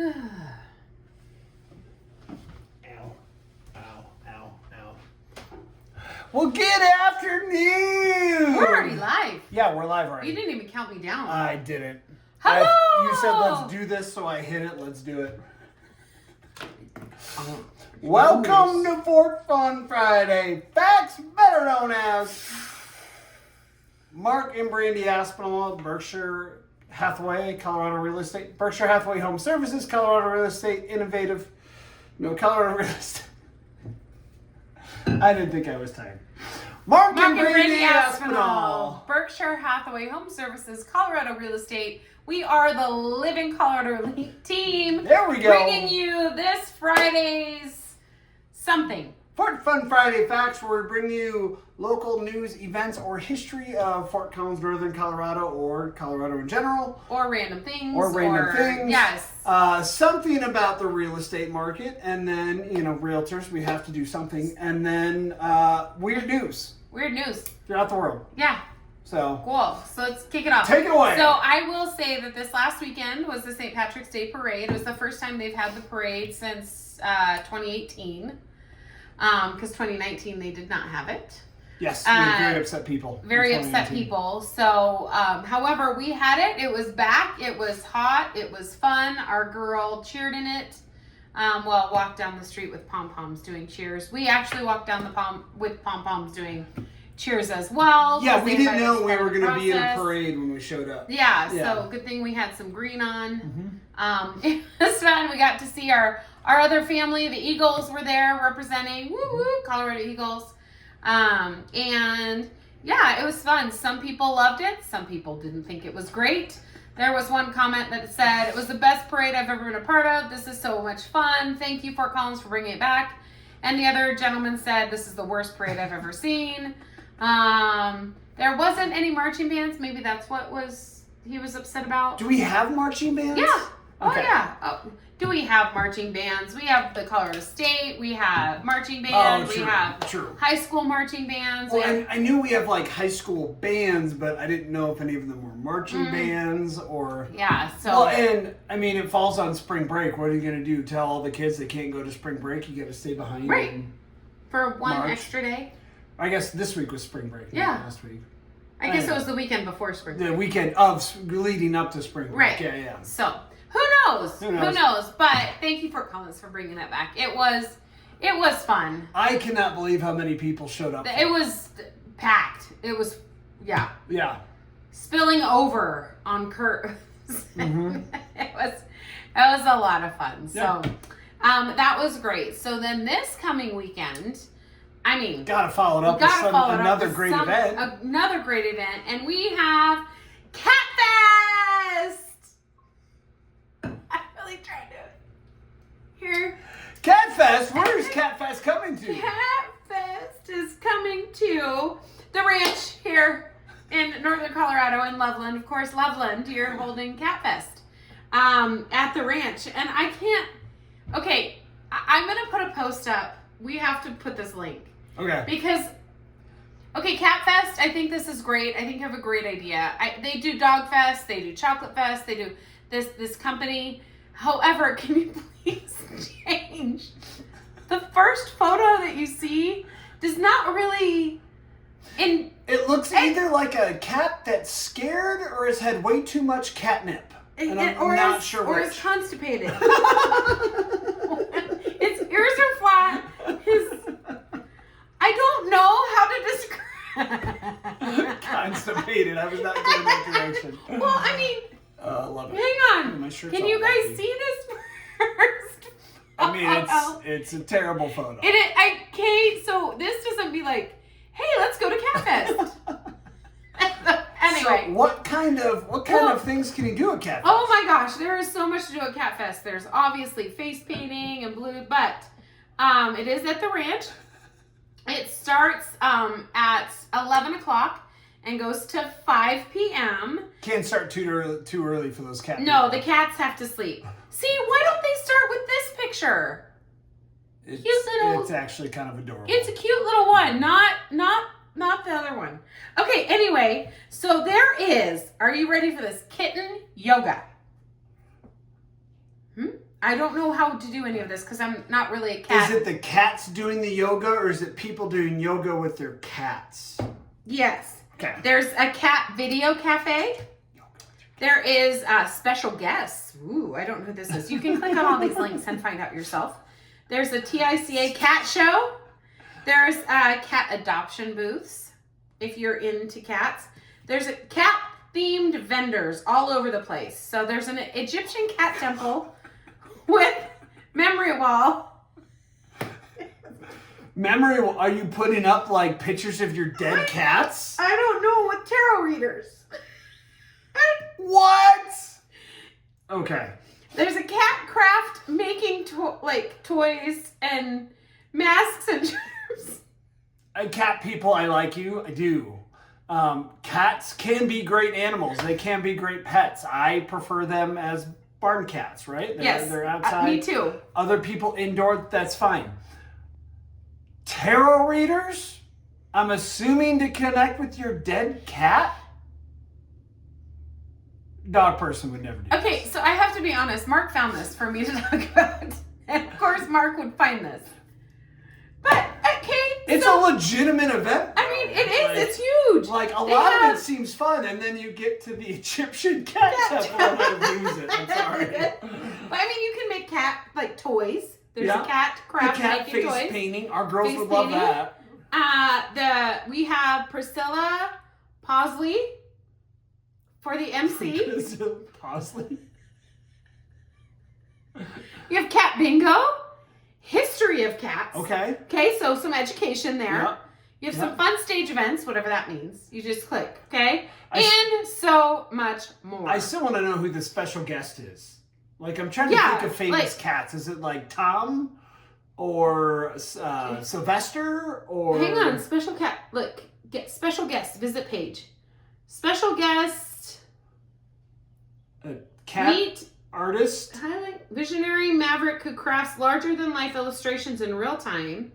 Ow. Ow. Ow. Ow. Well, good afternoon. We're already live. Yeah, we're live already. You didn't even count me down. I didn't. Hello. You said let's do this, so I hit it. Let's do it. Welcome to Fort Fun Friday. Facts better known as Mark and Brandy Aspinall, Berkshire Hathaway, Colorado Real Estate, Berkshire Hathaway Home Services, Colorado Real Estate, Colorado Real Estate. I didn't think I was tired. Mark and Brandy Aspinall, Berkshire Hathaway Home Services, Colorado Real Estate. We are the Living Colorado Elite team. There we go. Bringing you this Friday's something. Fort Fun Friday Facts, where we bring you local news, events, or history of Fort Collins, Northern Colorado, or Colorado in general. Or random things. Things. Yes. Something about the real estate market, and then, realtors, we have to do something. And then weird news. Weird news. Throughout the world. Yeah. So. Cool. So let's kick it off. Take it away. So I will say that this last weekend was the St. Patrick's Day Parade. It was the first time they've had the parade since 2018. Because 2019 they did not have it. Yes, we had very upset people. Very upset people. So, however, we had it. It was back. It was hot. It was fun. Our girl cheered in it. Walked down the street with pom-poms doing cheers. We actually walked down with pom-poms doing cheers as well. Yeah, we didn't know we were going to be in a parade when we showed up. Yeah, so good thing we had some green on. Mm-hmm. It was fun. We got to see our other family. The Eagles were there representing, Colorado Eagles. And yeah, it was fun. Some people loved it. Some people didn't think it was great. There was one comment that said, it was the best parade I've ever been a part of. This is so much fun. Thank you, Fort Collins, for bringing it back. And the other gentleman said, this is the worst parade I've ever seen. There wasn't any marching bands. Maybe that's what he was upset about. Do we have marching bands? Yeah. Okay. Oh, yeah. Oh, do we have marching bands? We have the Colorado State. We have marching bands. True, we have high school marching bands. Well, I knew we have high school bands, but I didn't know if any of them were marching bands or... Yeah, so... Well, and, it falls on spring break. What are you going to do? Tell all the kids they can't go to spring break? You got to stay behind. Right. And for one March. Extra day? I guess this week was spring break. Yeah. Last week. I guess it was the weekend before spring break. The weekend of leading up to spring break. Right. Yeah. So... Who knows? But thank you, Fort Collins, for bringing that back. It was fun. I cannot believe how many people showed up. It was packed. It was, yeah. Yeah. Spilling over on curves. Mm-hmm. It was a lot of fun. Yeah. So, that was great. So then this coming weekend, gotta follow it up with another great event. Another great event, and we have Cat Fest. Trying to here. Cat Fest. Where is Cat Fest coming to? Cat Fest is coming to the ranch here in Northern Colorado in Loveland. Of course, Loveland, you're holding Cat Fest at the ranch, and I can't. Okay, I'm gonna put a post up. We have to put this link. Okay. Because. Okay, Cat Fest. I think this is great. I think you have a great idea. They do Dog Fest. They do Chocolate Fest. They do this company. However, can you please change? The first photo that you see does not really... It looks either like a cat that's scared or has had way too much catnip. And I'm not sure which. Or is constipated. His ears are flat. I don't know how to describe... Constipated. I was not going that direction. Well, love it. Hang on. Can you guys see this first? It's a terrible photo. So this doesn't be like, hey, let's go to Cat Fest. Anyway. So what kind of things can you do at Cat Fest? Oh my gosh, there is so much to do at Cat Fest. There's obviously face painting and blue, but it is at the ranch. It starts at 11 o'clock. And goes to 5 p.m. Can't start too early for those cats. No, the cats have to sleep. See, why don't they start with this picture? It's actually kind of adorable. It's a cute little one, not the other one. Okay, anyway, so there is. Are you ready for this? Kitten yoga. I don't know how to do any of this because I'm not really a cat. Is it the cats doing the yoga, or is it people doing yoga with their cats? Yes. Okay. There's a cat video cafe. There is special guests. Ooh, I don't know who this is. You can click on all these links and find out yourself. There's a TICA cat show. There's cat adoption booths if you're into cats. There's a cat themed vendors all over the place. So there's an Egyptian cat temple with memory wall. Memory, are you putting up like pictures of your dead cats? I don't know, with tarot readers. What? Okay. There's a cat craft making toys and masks and charms. Cat people, I like you. I do. Cats can be great animals. They can be great pets. I prefer them as barn cats, right? They're outside. Me too. Other people indoor, that's fine. Tarot readers? I'm assuming to connect with your dead cat? Dog person would never do Okay, so I have to be honest. Mark found this for me to talk about. And of course, Mark would find this. But, okay. It's a legitimate event. I mean, it is. It's huge. Like, a lot of it seems fun, and then you get to the Egyptian cat temple and I lose it. I'm sorry. But, I mean, you can make cat, toys. There's Yeah. a cat craft The cat making face toys. painting. Our girls Face would love painting. that. We have Priscilla Posley for the MC. Parsley. You have Cat Bingo, History of Cats. Okay. Okay, so some education there. Yep. You have some fun stage events, whatever that means. You just click, okay? I and so much more. I still want to know who the special guest is. Like, I'm trying to think of famous cats. Is it like Tom or Sylvester or? Hang on, special cat. Look, get special guest. Visit page. Special guest. A cat Meet artist. highlight visionary maverick who crafts larger than life illustrations in real time,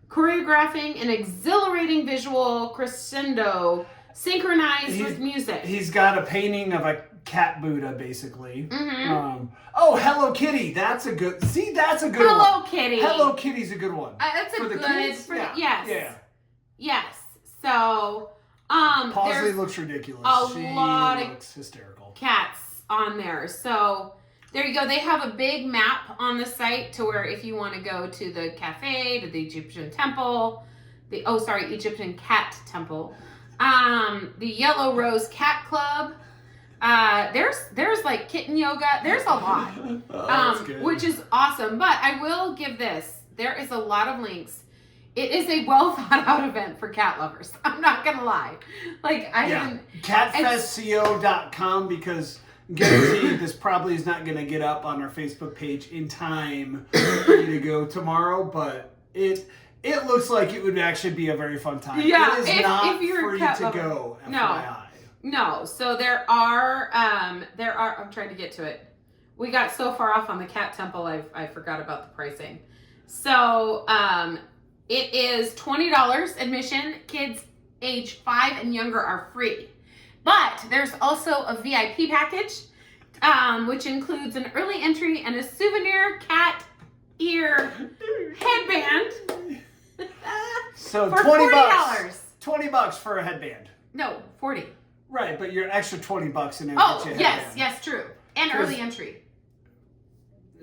choreographing an exhilarating visual crescendo synchronized with music. He's got a painting of a cat Buddha, basically. Mm-hmm. Hello Kitty. That's a good. See, that's a good one. Hello Kitty. Hello Kitty's a good one. That's For a the good. kids? Yes. Yeah. Yes. So, Posley there's looks ridiculous. a lot of looks hysterical. cats on there. So there you go. They have a big map on the site to where if you want to go to the cafe, to the Egyptian temple, Egyptian cat temple, the Yellow Rose Cat Club. There's like kitten yoga. There's a lot, That's good. which is awesome. But I will give this. There is a lot of links. It is a well thought out event for cat lovers. I'm not gonna lie. Catfestco.com, because guaranteed this probably is not gonna get up on our Facebook page in time for you to go tomorrow, but it looks like it would actually be a very fun time. Yeah, it is if not you're for a you cat to lover. go. No. FYI. No, so there are, I'm trying to get to it. We got so far off on the cat temple, I forgot about the pricing. So, it is $20 admission. Kids age 5 and younger are free. But there's also a VIP package, which includes an early entry and a souvenir cat ear headband. So For $20. $40. $20 for a headband. No, 40. Right, but you're extra $20 and it'll Oh, get you a yes, headband. yes, true. And early entry.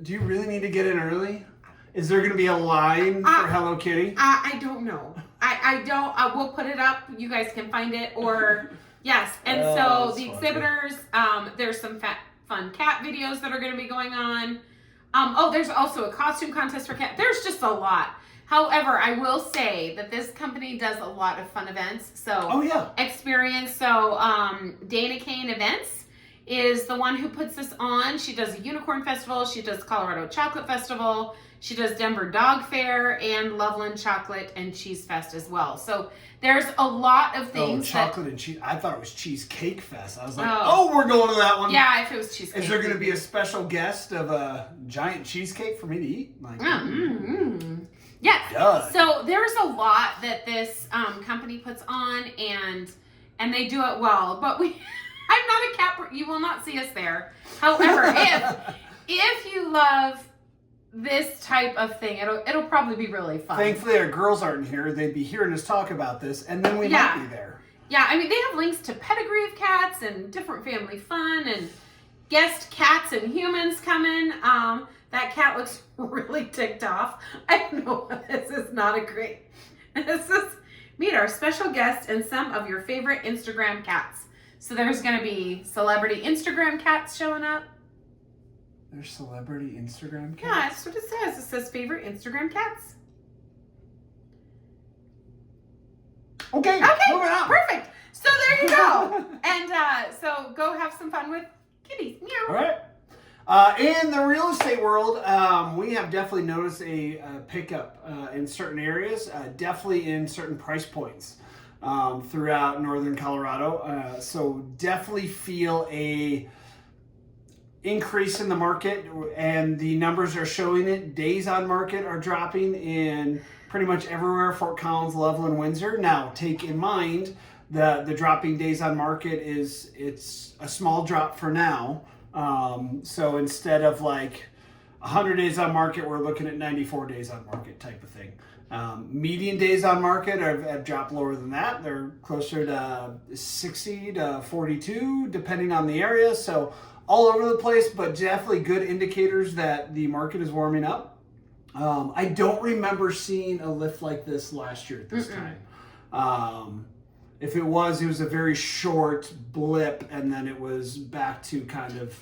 Do you really need to get in early? Is there going to be a line for Hello Kitty? I don't know. I don't. I will put it up. You guys can find it. Or yes. And so that's the funny. exhibitors. There's some fun cat videos that are going to be going on. There's also a costume contest for cat. There's just a lot. However, I will say that this company does a lot of fun events. So experience. So Dana Kane Events is the one who puts this on. She does a unicorn festival. She does Colorado Chocolate Festival. She does Denver Dog Fair and Loveland Chocolate and Cheese Fest as well. So there's a lot of things. Chocolate and cheese. I thought it was Cheesecake Fest. I was like, we're going to that one. Yeah, if it was cheesecake. Is there going to be a special guest of a giant cheesecake for me to eat? Like, Yes. Done. So there's a lot that this company puts on, and they do it well. But I'm not a cat. You will not see us there. However, if you love this type of thing, it'll probably be really fun. Thankfully, our girls aren't here. They'd be hearing us talk about this, and then we might be there. Yeah, I mean, they have links to pedigree of cats and different family fun and guest cats and humans coming. That cat looks really ticked off. I know this is not a great. This is meet our special guest and some of your favorite Instagram cats. So there's going to be celebrity Instagram cats showing up. There's celebrity Instagram cats? Yeah, that's what it says. It says favorite Instagram cats. Okay, moving on. Perfect. So there you go. And so go have some fun with kitties. Meow. All right. In the real estate world, we have definitely noticed a pickup in certain areas, definitely in certain price points throughout northern Colorado. So definitely feel a increase in the market, and the numbers are showing it. Days on market are dropping in pretty much everywhere, Fort Collins, Loveland, Windsor. Now, take in mind the dropping days on market it's a small drop for now. So instead of like 100 days on market, we're looking at 94 days on market type of thing. Median days on market have dropped lower than that. They're closer to 60 to 42, depending on the area. So all over the place, but definitely good indicators that the market is warming up. I don't remember seeing a lift like this last year at this time. If it was a very short blip, and then it was back to kind of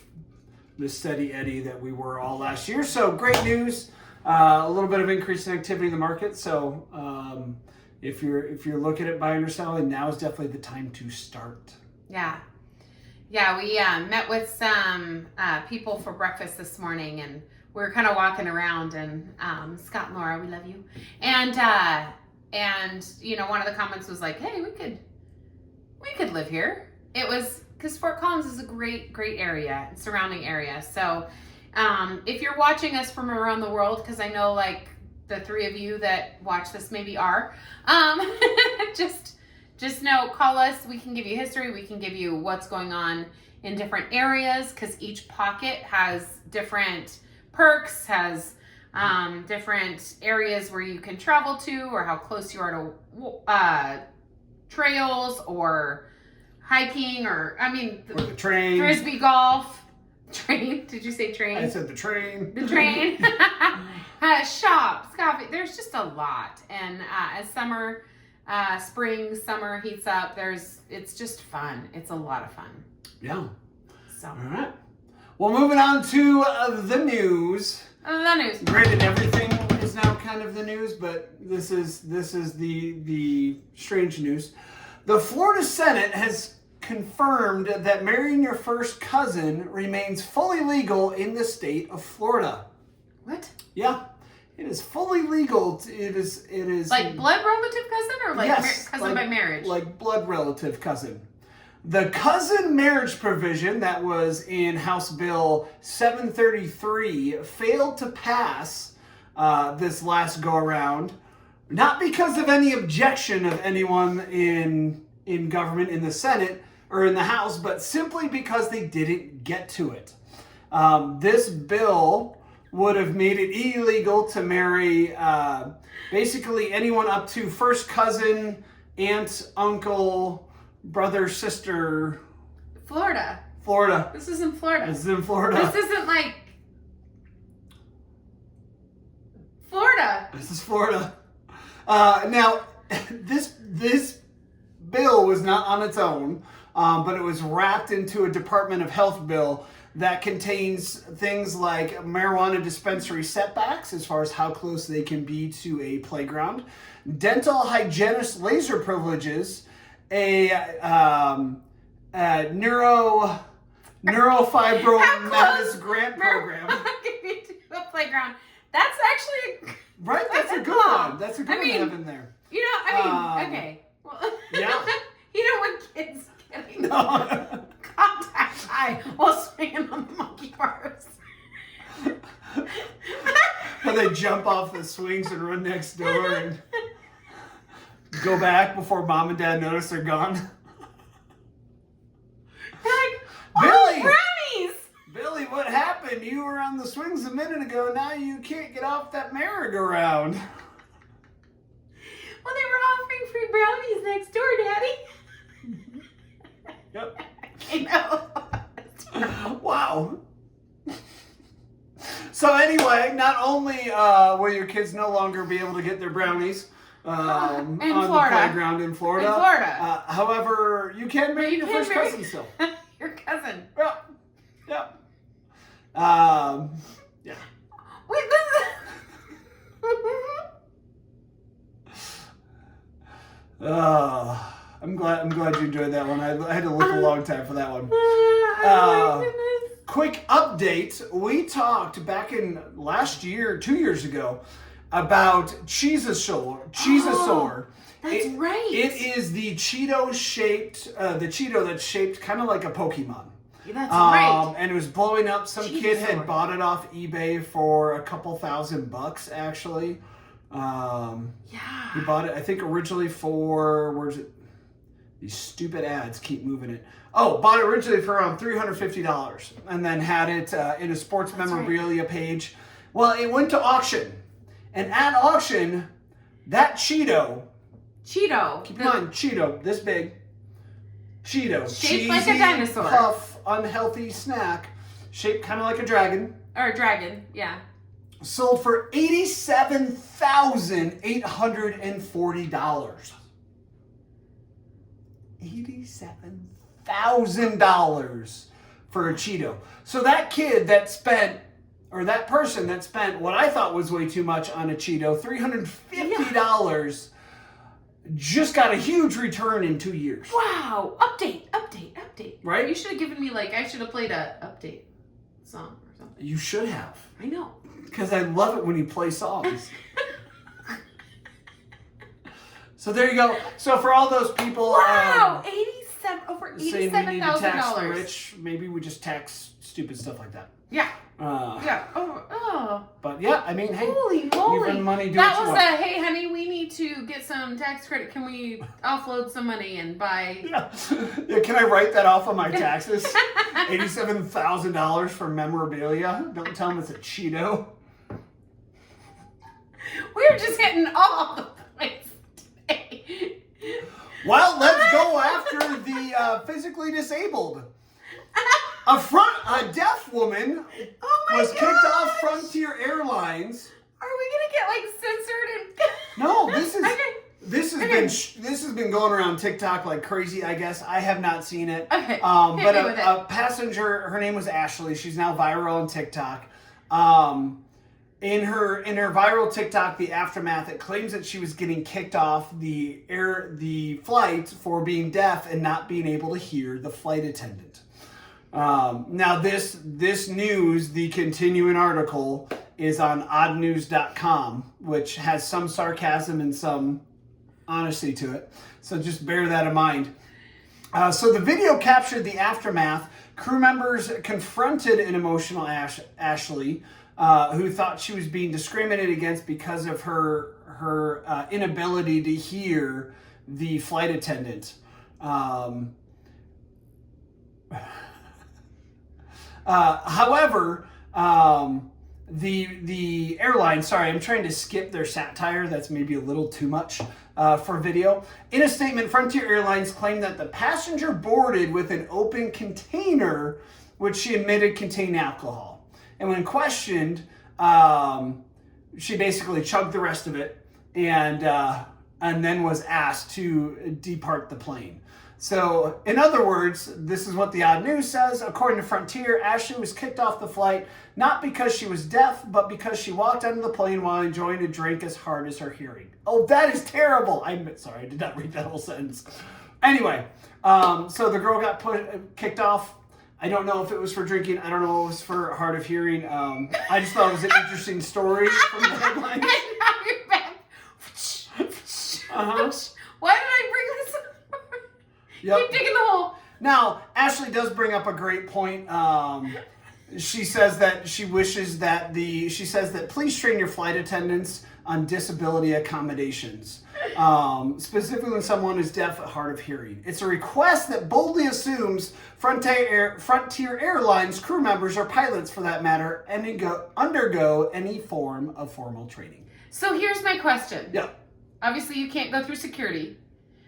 the steady eddy that we were all last year. So great news, a little bit of increase in activity in the market. So if you're looking at buying or selling, now is definitely the time to start. Yeah, we met with some people for breakfast this morning, and we were kind of walking around, and Scott and Laura, we love you, and you know, one of the comments was like, hey, we could live here. It was because Fort Collins is a great area, surrounding area. So if you're watching us from around the world, because I know like the three of you that watch this maybe are, just know, call us. We can give you history. We can give you what's going on in different areas, because each pocket has different perks, has different areas where you can travel to, or how close you are to trails or hiking, or the train, frisbee golf, train. Did you say train? I said the train. The train. Shops, coffee. There's just a lot, and as spring, summer heats up, it's just fun. It's a lot of fun. Yeah. So. All right. Well, moving on to the news. The news. Granted, everything is now kind of the news, but this is the strange news. The Florida Senate has confirmed that marrying your first cousin remains fully legal in the state of Florida. What? Yeah, it is fully legal. It is like blood relative cousin, or like yes, cousin by marriage? Like blood relative cousin. The cousin marriage provision that was in House Bill 733 failed to pass this last go around, not because of any objection of anyone in government, in the Senate or in the House, but simply because they didn't get to it. This bill would have made it illegal to marry basically anyone up to first cousin, aunt, uncle, brother, sister. Florida. This isn't Florida. This is in Florida. This isn't like Florida. This is Florida. Now, this bill was not on its own, but it was wrapped into a Department of Health bill that contains things like marijuana dispensary setbacks as far as how close they can be to a playground, dental hygienist laser privileges, a neurofibromatous grant program. A playground. That's actually right. That's a good one. That's a good one to have in there. You know, okay. Well, yeah. You know when kids getting No. contact high while swinging on the monkey bars. And they jump off the swings and run next door and go back before mom and dad notice they're gone. They're like, Billy! brownies! Billy, what happened? happened? You were on the swings a minute ago. Now you can't get off that merry-go-round. Well, they were offering free brownies next door, Daddy. Yep. I know. Wow. So anyway, not only will your kids no longer be able to get their brownies on the playground in Florida. In Florida. However, you can marry your first marry cousin still. Your cousin. Yeah. Yeah. Yeah. Wait, this I'm glad you enjoyed that one. I had to look a long time for that one. oh my goodness. Quick update. We talked back in last year, 2 years ago, about Cheezosaur. That's right. It is the Cheeto shaped, the Cheeto that's shaped kind of like a Pokemon. That's right. And it was blowing up. Some kid had Cheezosaur. bought it off eBay for a couple $1,000 actually. Yeah. He bought it, I think, originally for, where's it? These stupid ads keep moving it. Oh, bought it originally for around $350 and then had it in a sports memorabilia page. Well, it went to auction. And at auction, that Cheeto, keep in mind, Cheeto, this big, Cheeto, Shaped like a cheesy, dinosaur. puff, unhealthy snack, shaped kind of like a dragon, Or a dragon, yeah. sold for $87,840. $87,000 for a Cheeto. So that kid that spent, or that person that spent what I thought was way too much on a Cheeto, $350, just got a huge return in 2 years. Wow. Update. Right? You should have given me, I should have played a update song or something. You should have. I know. Because I love it when you play songs. So there you go. So for all those people Wow. Over saying we need to tax the $87,000. rich, maybe we just tax stupid stuff like that. Yeah. Uh, Yeah. Oh. But yeah, I mean, hey, Holy you moly. earn money, do That what you was want. hey, honey, we need to get some tax credit. Can we offload some money and buy? Yeah. Yeah, can I write that off on my taxes? $87,000 for memorabilia. Don't tell them it's a Cheeto. We're just hitting all the points today. Well, let's go after the physically disabled. A deaf woman Oh my was kicked off Frontier Airlines. Are we gonna get censored and? No, this is Okay. this has been going around TikTok like crazy. I guess I have not seen it. Okay. But Hit me with it. a passenger, her name was Ashley. She's now viral on TikTok. In her viral TikTok, the aftermath, it claims that she was getting kicked off the flight for being deaf and not being able to hear the flight attendant. Now this news, the continuing article, is on oddnews.com, which has some sarcasm and some honesty to it. So just bear that in mind. So the video captured the aftermath. Crew members confronted an emotional Ashley, who thought she was being discriminated against because of her inability to hear the flight attendant. However, the airline, sorry, I'm trying to skip their satire. That's maybe a little too much for video. In a statement, Frontier Airlines claimed that the passenger boarded with an open container, which she admitted contained alcohol. And when questioned, she basically chugged the rest of it and then was asked to depart the plane. So, in other words, this is what the Odd News says. According to Frontier, Ashley was kicked off the flight not because she was deaf, but because she walked onto the plane while enjoying a drink as hard as her hearing. Oh, that is terrible. I'm sorry, I did not read that whole sentence. Anyway, so the girl got kicked off. I don't know if it was for drinking. I don't know if it was for hard of hearing. I just thought it was an interesting story from the headlines. And now you're back. Why did I bring this up? Yep. Keep digging the hole. Now, Ashley does bring up a great point. She says that she wishes that she says that please train your flight attendants on disability accommodations, specifically when someone is deaf, hard of hearing. It's a request that boldly assumes Frontier Airlines crew members or pilots, for that matter, undergo any form of formal training. So here's my question. Yeah. Obviously, you can't go through security.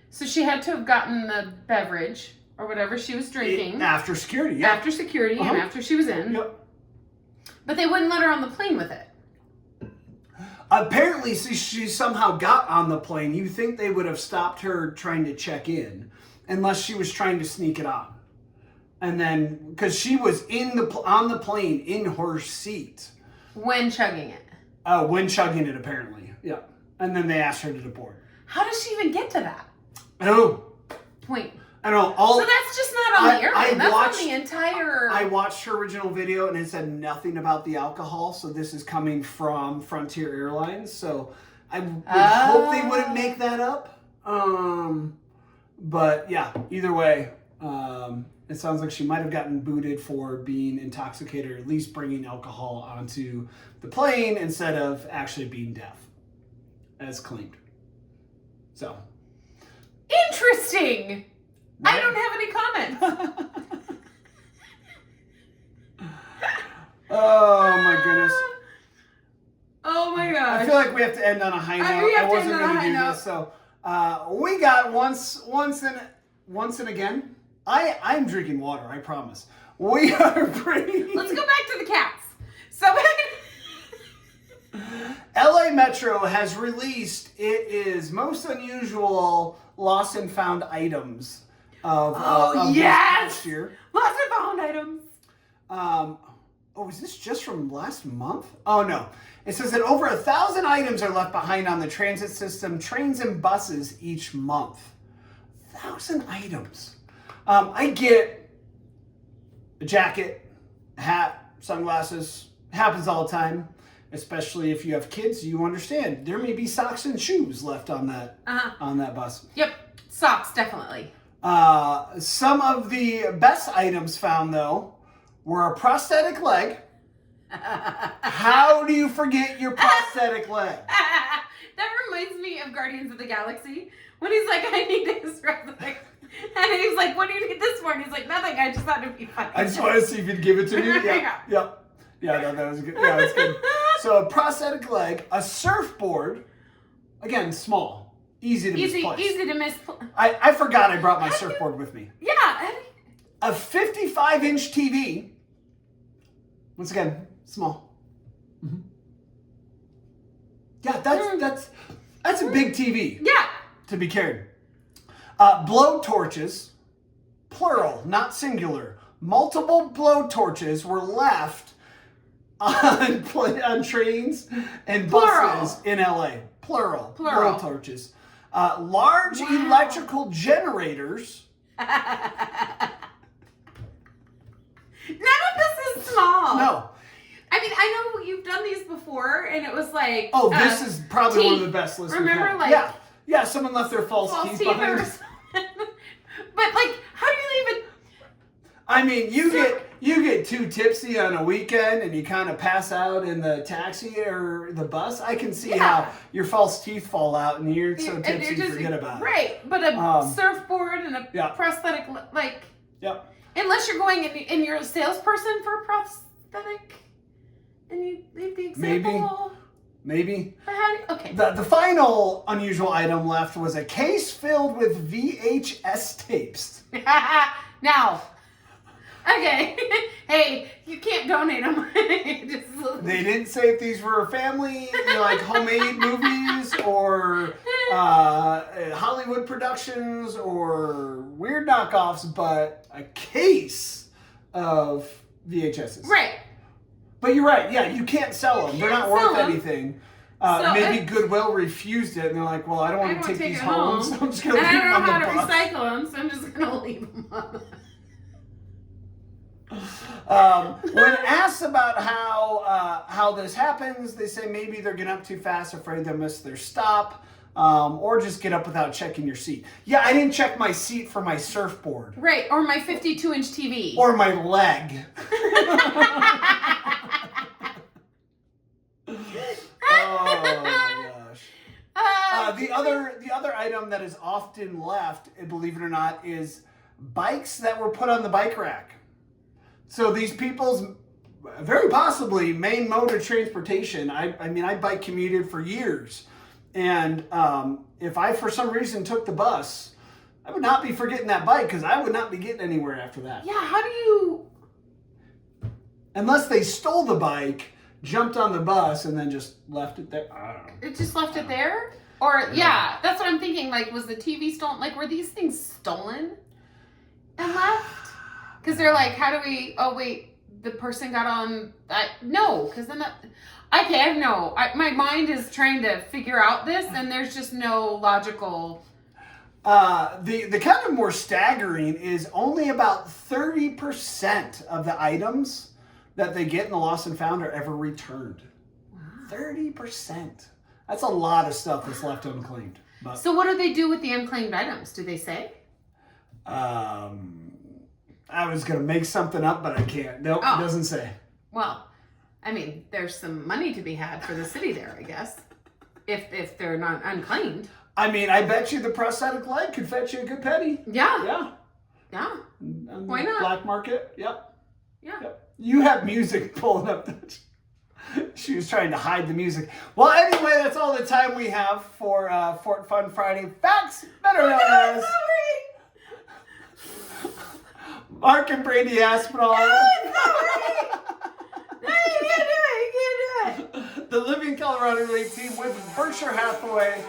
So she had to have gotten the beverage or whatever she was drinking. After security, yeah. After security and after she was in. Yep. But they wouldn't let her on the plane with it. Apparently, she somehow got on the plane. You think they would have stopped her trying to check in, unless she was trying to sneak it on. And then, because she was on the plane in her seat. When chugging it. When chugging it, apparently. Yeah. And then they asked her to deport. How does she even get to that point? I don't know. So that's just not on the airplane. That's on the entire... I watched her original video and it said nothing about the alcohol. So this is coming from Frontier Airlines. So I would hope they wouldn't make that up. But yeah, either way, it sounds like she might have gotten booted for being intoxicated or at least bringing alcohol onto the plane instead of actually being deaf, as claimed. So. Interesting. I don't have any comments. Oh my goodness. Oh my gosh. I feel like we have to end on a high note. I wasn't going to do this. So we got once and again. I'm drinking water, I promise. We are bringing... Let's go back to the cats. So LA Metro has released its most unusual lost and found items of this past year. Lost and found items. Is this just from last month? Oh no. It says that over 1,000 items are left behind on the transit system, trains and buses each month. 1,000 items. I get a jacket, a hat, sunglasses. Happens all the time. Especially if you have kids, you understand. There may be socks and shoes left on that bus. Yep, socks, definitely. Some of the best items found, though, were a prosthetic leg. How do you forget your prosthetic leg? That reminds me of Guardians of the Galaxy. When he's like, I need this prosthetic. And he's like, what do you need this for? And he's like, nothing, I just thought it'd be funny. I just wanted to see if you'd give it to me. Yeah. Yeah, no, that was good. Yeah, that's good. So a prosthetic leg, a surfboard, again, small, easy to misplace. Easy to misplace. I forgot I brought my surfboard with me. Yeah. A 55-inch TV. Once again, small. Mm-hmm. Yeah, that's a big TV. Yeah. To be carried. Blow torches, plural, not singular. Multiple blow torches were left on trains and buses in LA. Plural. Blow torches. Large electrical generators. None of this is small. No. I mean, I know you've done these before, and it was like... this is probably one of the best lists we've had. Remember, Yeah, someone left their false teeth behind. But, how do you even... I mean, you get too tipsy on a weekend and you kind of pass out in the taxi or the bus. I can see how your false teeth fall out and you're so tipsy you forget about it. Right, but a surfboard and a prosthetic, Yep. Unless you're going and you're a salesperson for a prosthetic, and you leave the example. Maybe. Okay. The final unusual item left was a case filled with VHS tapes. Now. Okay. Hey, you can't donate them. They didn't say if these were family, homemade movies or Hollywood productions or weird knockoffs, but a case of VHSs. Right. But you're right. Yeah, you can't sell them. They're not worth anything. Maybe Goodwill refused it, and they're like, "Well, I don't want to take these home, so I'm just going to leave them on the bus." And I don't know how to recycle them, so I'm just going to leave them on. When asked about how this happens, they say maybe they're getting up too fast, afraid they'll miss their stop. or just get up without checking your seat. Yeah, I didn't check my seat for my surfboard. Right, or my 52-inch TV. Or my leg. Oh my gosh. The other item that is often left, believe it or not, is bikes that were put on the bike rack. So these people's very possibly main mode of transportation. I mean, I bike commuted for years. And if I, for some reason, took the bus, I would not be forgetting that bike because I would not be getting anywhere after that. Yeah, how do you... Unless they stole the bike, jumped on the bus, and then just left it there. I don't know. It just left it there? Or, yeah, that's what I'm thinking. Like, was the TV stolen? Like, were these things stolen and left? Because they're like, how do we... Oh, wait, the person got on... No, because then that... Okay, my mind is trying to figure out this, and there's just no logical... The kind of more staggering is only about 30% of the items that they get in the lost and found are ever returned. Wow. 30%. That's a lot of stuff that's left unclaimed. But, so what do they do with the unclaimed items? Do they say? I was going to make something up, but I can't. Nope, It doesn't say. Well, I mean, there's some money to be had for the city there, I guess, if they're not unclaimed. I mean, I bet you the prosthetic leg could fetch you a good penny. Yeah. Yeah. Why not? Black market. Yep. Yeah. Yep. You have music pulling up. She was trying to hide the music. Well, anyway, that's all the time we have for Fort Fun Friday Facts, better known as Mark and Brandy Aspinall. No, you can't do it. You can't do it. The Living Colorado League team with Berkshire Hathaway.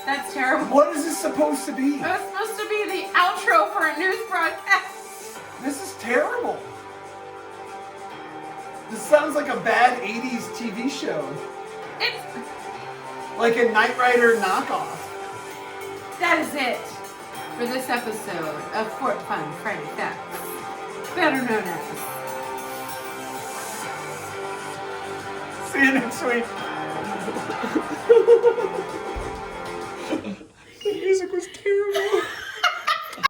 That's terrible. What is this supposed to be? It was supposed to be the outro for a news broadcast. This is terrible. This sounds like a bad 80s TV show. It's... Like a Knight Rider knockoff. That is it for this episode of Fort Fun Friday Facts, better known as... See you next week. The music was terrible.